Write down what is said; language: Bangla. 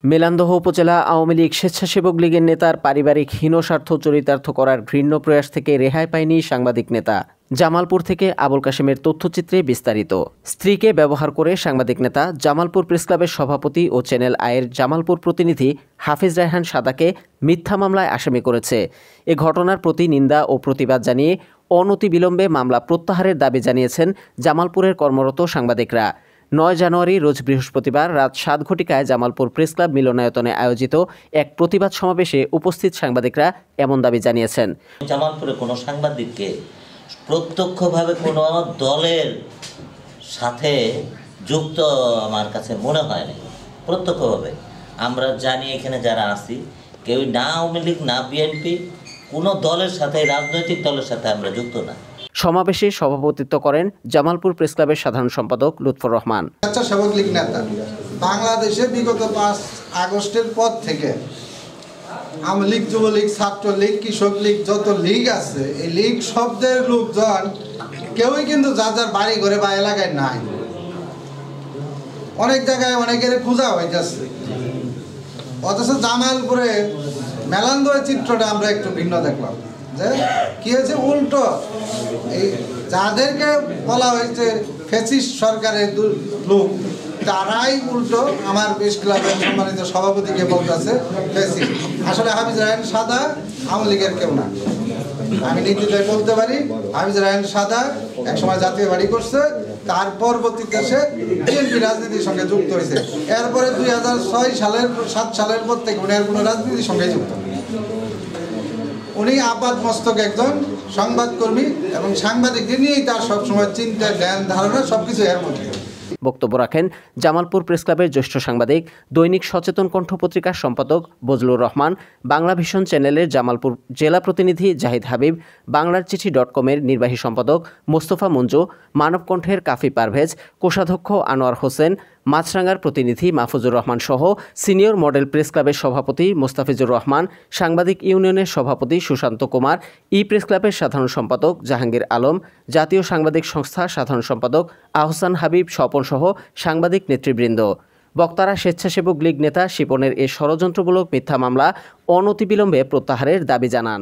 মেলান্দহ উপজেলা আওয়ামী লীগ স্বেচ্ছাসেবক লীগের নেতার পারিবারিক হীনস্বার্থ চরিতার্থ করার ঘৃণ্য প্রয়াস থেকে রেহাই পায়নি সাংবাদিক নেতা। জামালপুর থেকে আবুল কাশেমের তথ্যচিত্রে বিস্তারিত। স্ত্রীকে ব্যবহার করে সাংবাদিক নেতা জামালপুর প্রেসক্লাবের সভাপতি ও চ্যানেল আয়ের জামালপুর প্রতিনিধি হাফিজ রায়হান সাদাকে মিথ্যা মামলায় আসামি করেছে। এ ঘটনার প্রতি নিন্দা ও প্রতিবাদ জানিয়ে অনতিবিলম্বে মামলা প্রত্যাহারের দাবি জানিয়েছেন জামালপুরের কর্মরত সাংবাদিকরা। 9 জানুয়ারি রোজ বৃহস্পতিবার রাত 7 ঘটিকায় জামালপুর প্রেসক্লাব মিলনায়তনে আয়োজিত এক প্রতিবাদ সমাবেশে উপস্থিত সাংবাদিকরা এমন দাবি জানিয়েছেন। জামালপুরে কোনো সাংবাদিককে প্রত্যক্ষভাবে কোনো দলের সাথে যুক্ত আমার কাছে মনে হয় না। প্রত্যক্ষভাবে আমরা জানি এখানে যারা আছি কেউ না আওয়ামী লীগ না বিএনপি, কোনো দলের সাথে, রাজনৈতিক দলের সাথে আমরা যুক্ত না। সমাবেশে সভাপতিত্ব করেন জামালপুর প্রেসক্লাবের সাধারণ সম্পাদক লুৎফর রহমান। স্বেচ্ছাসেবক লীগ নেতা বাংলাদেশে বিগত 5 আগস্টের পর থেকে আওয়ামী লীগ, যুবলীগ, ছাত্রলীগ, কৃষক লীগ, যত লীগ আছে এই লীগ শব্দের লোকজন কেউই কিন্তু যার যার বাড়ি ঘরে বা এলাকায় নাই। অনেক জায়গায় অনেকের খোঁজা হয়ে যাচ্ছে, অথচ জামালপুরে মেলান্দহের চিত্রটা আমরা একটু ভিন্ন দেখলাম। যে কি হয়েছে, উল্টো এই যাদেরকে বলা হয়েছে ফ্যাসিস্ট সরকারের লোক, তারাই উল্টো আমার প্রেস ক্লাবের সম্মানিত সভাপতিকে বলতেছে ফ্যাসিস্ট। আসলে হাফিজ রায়হান সাদা আওয়ামী লীগের কেউ না। আমি নীতিতে বলতে পারি হাফিজ রায়হান সাদা একসময় জাতীয় বাড়ি করছে, তার পরবর্তীতে সে বিএনপি রাজনীতির সঙ্গে যুক্ত হয়েছে। এরপরে 2006-7 সালের পর থেকে উনি আর কোনো রাজনীতির সঙ্গে যুক্ত। উনি আপাত মস্তক একজন সংবাদকর্মী এবং সাংবাদিকদের নিয়েই তার সবসময় চিন্তা, জ্ঞান, ধারণা সবকিছু এর মধ্যে। বক্তব্য রাখেন জামালপুর প্রেসক্লাবের জ্যেষ্ঠ সাংবাদিক, দৈনিক সচেতন কণ্ঠ পত্রিকার সম্পাদক বজলুর রহমান, বাংলা ভিশন চ্যানেলের জামালপুর জেলা প্রতিনিধি জাহিদ হাবিব, বাংলারচিঠি.com-এর নির্বাহী সম্পাদক মোস্তফা মঞ্জু, মানবকণ্ঠের কাফি পারভেজ, কোষাধ্যক্ষ আনোয়ার হোসেন, মাছরাঙ্গার প্রতিনিধি মাহফুজুর রহমান সহ সিনিয়র মডেল প্রেস ক্লাবের সভাপতি মোস্তাফিজুর রহমান, সাংবাদিক ইউনিয়নের সভাপতি সুশান্ত কুমার, প্রেস ক্লাবের সাধারণ সম্পাদক জাহাঙ্গীর আলম, জাতীয় সাংবাদিক সংস্থা সাধারণ সম্পাদক আহসান হাবিব স্বপন সহ সাংবাদিক নেতৃবৃন্দ। বক্তারা স্বেচ্ছাসেবক লীগ নেতা শিপনের এ ষড়যন্ত্রমূলক মিথ্যা মামলা অনতিবিলম্বে প্রত্যাহারের দাবি জানান।